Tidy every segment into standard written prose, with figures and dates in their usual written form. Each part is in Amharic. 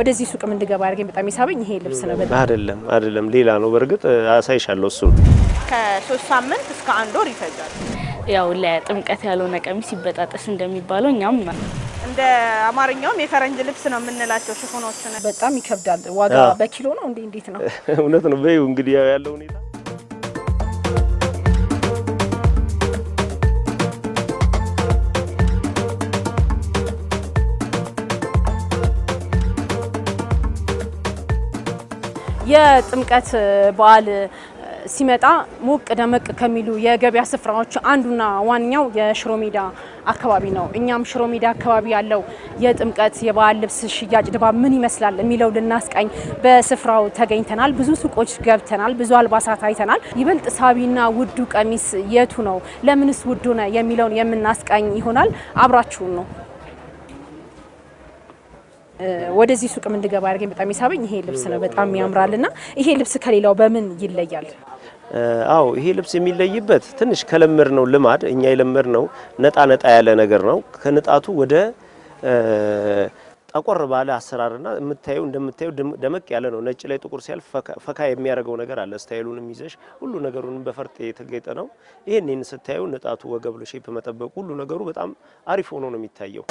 ወደዚህ ሱቅም እንድገባ ያርገኝ በጣም ይሳበኝ ይሄ ልብስ ነው። አይደለም ሌላ ነው። በርግጥ አሳይሻለሁ እሱ ከ3 ሳምንት እስከ 1 ወር ይፈጃል። ያው ለጥምቀት ያልሆነ ቀሚስ ይበጣጠስ እንደሚባለው እኛም እንደ አማርኛውም የፈረንጅ ልብስ ነው የምንላቸው ሽፎኖች ነው። በጣም ይከብዳል። ዋጋ በኪሎ ነው እንዴት ነው? እውነት ነው። በይው እንግዲህ ያለው ሁኔታ የጥምቀት በዓል ሲመጣ ሞቅ ደመቅ ከሚሉ የገበያ ስፍራዎች አንዱና ዋንኛው የሽሮ ሜዳ አካባቢ ነው። እኛም ሽሮ ሜዳ አካባቢ ያለው የጥምቀት የበዓል ልብስ ሽያጭ ድባብ ምን ይመስላል የሚለው ልናስቃኝ በስፍራው ተገኝተናል። ብዙ ሱቆች ገብተናል። ብዙ አልባሳት አይተናል። ይበልጥ ሳቢና ውዱ ቀሚስ የቱ ነው፣ ለምንስ ውዱ ነው የሚለውን የምናስቃኝ ይሆናል። አብራችሁን ነው። ወደዚህ ሱቅም እንድገባ ያርገኝ በጣም ይሳበኝ ይሄ ልብስ ነው። በጣም ያምራልና ይሄ ልብስ ከሌላው በምን ይለያል? ይሄ ልብስ የሚለይበት ትንሽ ከለመር ነው ልማድ እኛ የለመር ነው ነጣ ያለ ነገር ነው። ከንጣቱ ወደ ጠቆር ባለ አሰራርና እንደምታዩ ደመቅ ያለ ነው። ነጭ ላይ ጥቁር ሲያልፍ ፈካ የሚያደርገው ነገር አለ። ስታይሉንም ይዘሽ ሁሉ ነገሩን በፈርጥ የተገጠ ነው። ይሄንን ስታዩ ንጣቱ፣ ወገብ፣ ሼፕ መጠበቁ ሁሉ ነገሩ በጣም አሪፍ ሆኖ ነው የሚታየው።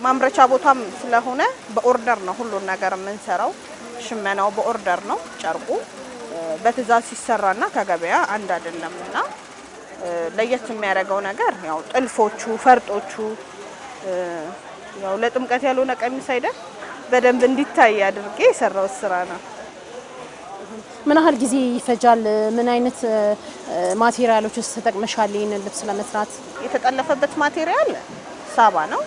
ማምረቻ ቦታም ስለሆነ በኦርደር ነው ሁሉን ነገር የምንሰራው። ሽመናው በኦርደር ነው። ጨርቁ በትዕዛዝ ሲሰራና ከገበያ አንድ አይደለምና ለየት የሚያደርገው ነገር ያው ጥልፎቹ፣ ፈርጦቹ ያው ለጥምቀት ያልሆነ ቀሚስ አይደል በደንብ እንዲታይ አድርጌ የሰራው ስራ ነው። ምን ያህል ጊዜ ይፈጃል? ምን አይነት ማቴሪያሎችስ ተጠቅመሻል ይሄንን ልብስ ለመስራት? የተጠለፈበት ማቴሪያል ሳባ ነው።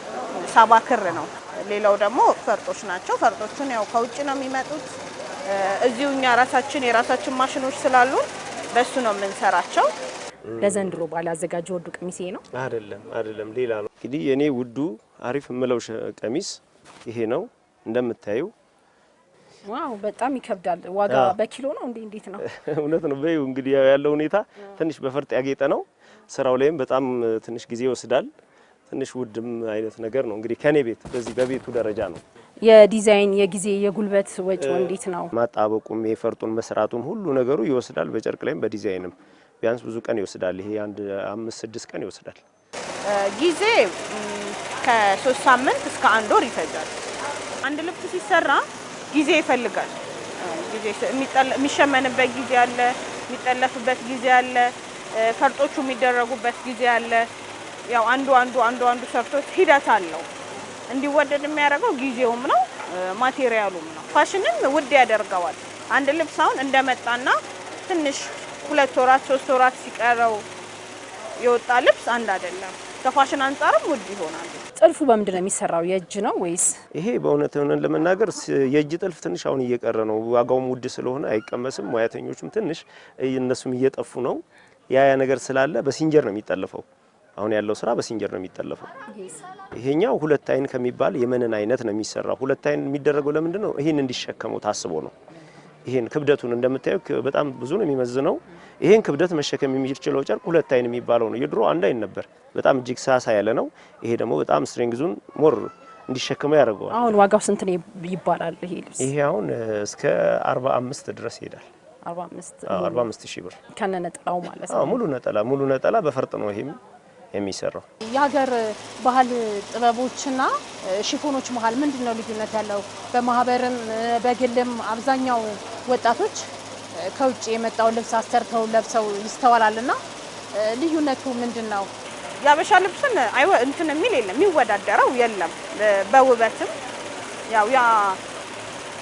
ሳባ ክር ነው። ሌላው ደግሞ ፈርጦች ናቸው። ፈርጦቹን ያው ከውጭ ነው የሚመጡት። እዚሁ እኛ የራሳችን ማሽኖች ስላሉ በሱ ነው የምንሰራቸው። ለዘንድሮ ባለ አዘጋጀው ውዱ ቀሚስ ይሄ ነው? አይደለም ሌላ ነው። እንግዲህ የኔ ውዱ አሪፍ የምለው ቀሚስ ይሄ ነው እንደምታዩ። ዋው በጣም ይከብዳል። ዋጋ በኪሎ ነው እንዴት ነው? እውነት ነው። በይው እንግዲህ ያለው ሁኔታ ትንሽ በፈርጥ ያጌጠ ነው። ስራው ላይም በጣም ትንሽ ጊዜ ይወስዳል። ትንሽ ውድም አይነት ነገር ነው። እንግዲህ ከኔ ቤት በዚህ በቤቱ ደረጃ ነው። የዲዛይን የጊዜ የጉልበት ወጪው እንዴት ነው? ማጣበቁም የፈርጡን መስራቱም ሁሉ ነገሩ ይወስዳል። በጨርቅ ላይም በዲዛይንም ቢያንስ ብዙ ቀን ይወስዳል። ይሄ አንድ 5-6 ቀን ይወስዳል። ጊዜ ከ3 ሳምንት እስከ 1 ወር ይፈጃል። አንድ ልብስ ሲሰራ ጊዜ ይፈልጋል። ጊዜ የሚሸመንበት ጊዜ አለ፣ የሚጠለፍበት ጊዜ አለ፣ ፈርጦቹ የሚደረጉበት ጊዜ አለ። ያው አንዱ ሰርቶት ሂደት አለው። እንዲወደድ የሚያደርገው ጊዜውም ነው ማቴሪያሉም ነው። ፋሽንም ውድ ያደርገዋል። አንድ ልብስ አሁን እንደመጣና ትንሽ 2 ወራት 3 ወራት ሲቀረው የወጣ ልብስ አንድ አይደለም። ከፋሽን አንፃርም ውድ ይሆናል። ጥልፉ በምንድን ነው የሚሰራው? የእጅ ነው ወይስ? ይሄ በእውነት ሆነን ለመናገር የእጅ ጥልፍ ትንሽ አሁን እየቀረ ነው። ዋጋውም ውድ ስለሆነ አይቀመስም። ሙያተኞቹም ትንሽ እነሱም እየጠፉ ነው። ያ ነገር ስላለ በሲንጀር ነው የሚጠለፈው። አሁን ያለው ስራ በሲንጀር ነው የሚጠለፈው። ይሄኛው 2 አይን ከሚባል የመነን አይነት ነው የሚሰራው። 2 አይን የሚደረገው ለምንድን ነው? ይሄን እንዲሸከመው ታስቦ ነው። ይሄን ክብደቱን እንደምታዩ በጣም ብዙ ነው የሚመዝነው። ይሄን ክብደት መሸከም የሚችለው ጨርቅ 2 አይን የሚባለው ነው። የድሮ አንድ አይን ነበር። በጣም እጅግ ሳሳ ያለ ነው። ይሄ ደግሞ በጣም ስትሬንግዙን ሞር እንዲሸከመው ያደርገዋል። አሁን ዋጋው ስንት ነው ይባላል ይሄ ልብስ? ይሄ አሁን እስከ 45 ድረስ ይሄዳል። 45,000 ብር ከነ ነጠላው ማለት ነው። ሙሉ ነጠላ በፈርጥ ነው ይሄም የሚሰራው። የሀገር ባህል ጥበቦችና ሽፎኖች መሀል ምንድነው ልዩነት ያለው? በማህበርም በግልም አብዛኛው ወጣቶች ከውጭ የመጣው ልብስ አሰርተው ለብሰው ይስተዋላልና ልዩነቱ ምንድነው? ያበሻ ልብስን እንትን የሚል የለም፣ የሚወዳደረው የለም። በውበትም ያው ያ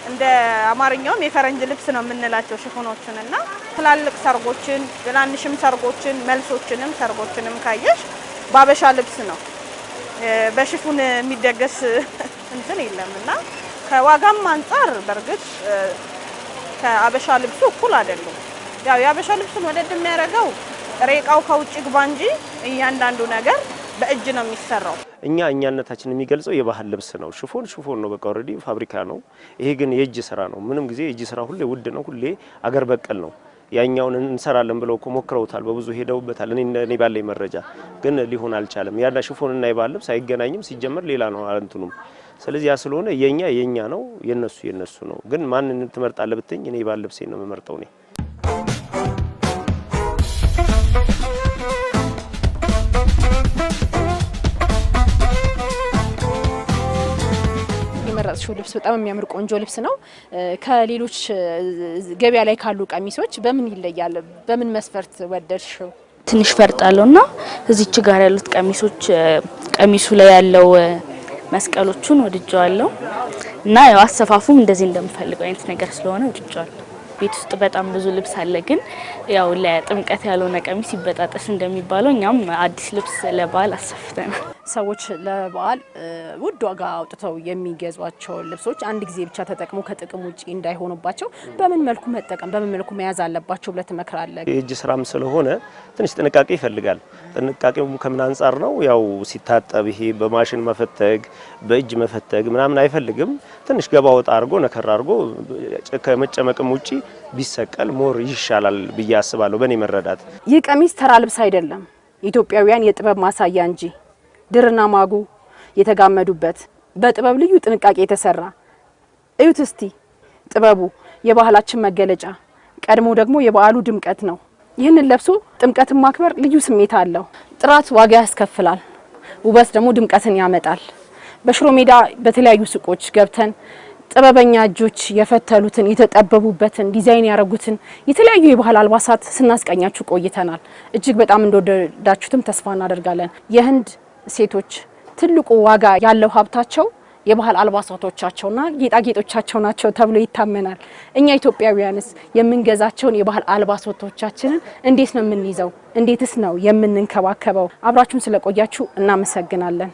እንደ አማርኛውም የፈረንጅ ልብስ ነው የምንላቸው ሽፎኖችንና ትላልቅ ሰርጎችን፣ ትናንሽም ሰርጎችን፣ መልሶችንም ሰርጎችንም ካየሽ ባበሻ ልብስ ነው። በሽፉን የሚደገስ እንትን የለምና ከዋጋም አንፃር በርግጥ ከአበሻ ልብሱ እኩል አይደለም። ያው የአበሻ ልብስን ወደድ የሚያደርገው ጥሬ ዕቃው ከውጭ ግባ እንጂ እያንዳንዱ ነገር በእጅ ነው የሚሰራው። እኛነታችን የሚገልጸው የባህል ልብስ ነው። ሽፎን ነው፣ በቃ ኦሬዲ ፋብሪካ ነው። ይሄ ግን የእጅ ስራ ነው። ምንም ጊዜ የእጅ ስራ ሁሌ ውድ ነው፣ ሁሌ አገር በቀል ነው። ያኛውን እንሰራለን ብለው ሞክረውታል። በብዙ ሄደውበታል። እኔ ባለኝ መረጃ ግን ሊሆን አልቻለም። ያና ሽፎንና የባህል ልብስ አይገናኝም። ሲጀመር ሌላ ነው እንትኑም። ስለዚህ ያ ስለሆነ የኛ ነው፣ የነሱ ነው። ግን ማንን ትመርጣለህ ብትኝ እኔ የባህል ልብሴን ነው የምመርጠው እኔ። የመረጥሽው ልብስ በጣም የሚያምር ቆንጆ ልብስ ነው። ከሌሎች ገበያ ላይ ካሉ ቀሚሶች በምን ይለያል? በምን መስፈርት ወደድሽው? ትንሽ ፈርጣለውና እዚች ጋር ያሉት ቀሚሶች ቀሚሱ ላይ ያለው መስቀሎቹን ወድጃለሁ እና ያው አሰፋፉም እንደዚህ እንደምፈልገው አይነት ነገር ስለሆነ ወድጃለሁ። ቤት ውስጥ በጣም ብዙ ልብስ አለ፣ ግን ያው ለጥምቀት ያልሆነ ቀሚስ ይበጣጠስ እንደሚባለው እኛም አዲስ ልብስ ለበዓል አሰፍተናል። ሰዎች ለበዓል ውድ ዋጋ አውጥተው የሚገዟቸው ልብሶች አንድ ጊዜ ብቻ ተጠቅሞ ከጥቅም ውጪ እንዳይሆኑባቸው በምን መልኩ መጠቀም በምን መልኩ መያዝ አለባቸው ብለህ ትመክራለህ? የእጅ ስራም ስለሆነ ትንሽ ጥንቃቄ ይፈልጋል። ጥንቃቄው ከምን አንጻር ነው? ያው ሲታጠብ ይሄ በማሽን መፈተግ በእጅ መፈተግ ምናምን አይፈልግም። ትንሽ ገባ ወጣ አድርጎ ነከራ አድርጎ ከመጨመቅም ውጪ ቢሰቀል ሞር ይሻላል ብዬ አስባለሁ በእኔ መረዳት። ይህ ቀሚስ ተራ ልብስ አይደለም፣ የኢትዮጵያውያን የጥበብ ማሳያ እንጂ ድርና ማጉ የተጋመዱበት በጥበብ ልዩ ጥንቃቄ የተሰራ እዩት እስቲ። ጥበቡ የባህላችን መገለጫ ቀድሞ ደግሞ የበዓሉ ድምቀት ነው። ይህንን ለብሶ ጥምቀትን ማክበር ልዩ ስሜት አለው። ጥራት ዋጋ ያስከፍላል፣ ውበት ደግሞ ድምቀትን ያመጣል። በሽሮ ሜዳ በተለያዩ ሱቆች ገብተን ጥበበኛ እጆች የፈተሉትን የተጠበቡበትን ዲዛይን ያረጉትን የተለያዩ የባህል አልባሳት ስናስቀኛችሁ ቆይተናል። እጅግ በጣም እንደወደዳችሁትም ተስፋ እናደርጋለን። የህንድ ሴቶች ትልቁ ዋጋ ያለው ሀብታቸው የባህል አልባሳቶቻቸውና ጌጣጌጦቻቸው ናቸው ተብሎ ይታመናል። እኛ ኢትዮጵያውያንስ የምንገዛቸውን የባህል አልባሳቶቻችንን እንዴት ነው የምንይዘው? እንዴትስ ነው የምንንከባከበው? አብራችሁን ስለቆያችሁ እናመሰግናለን።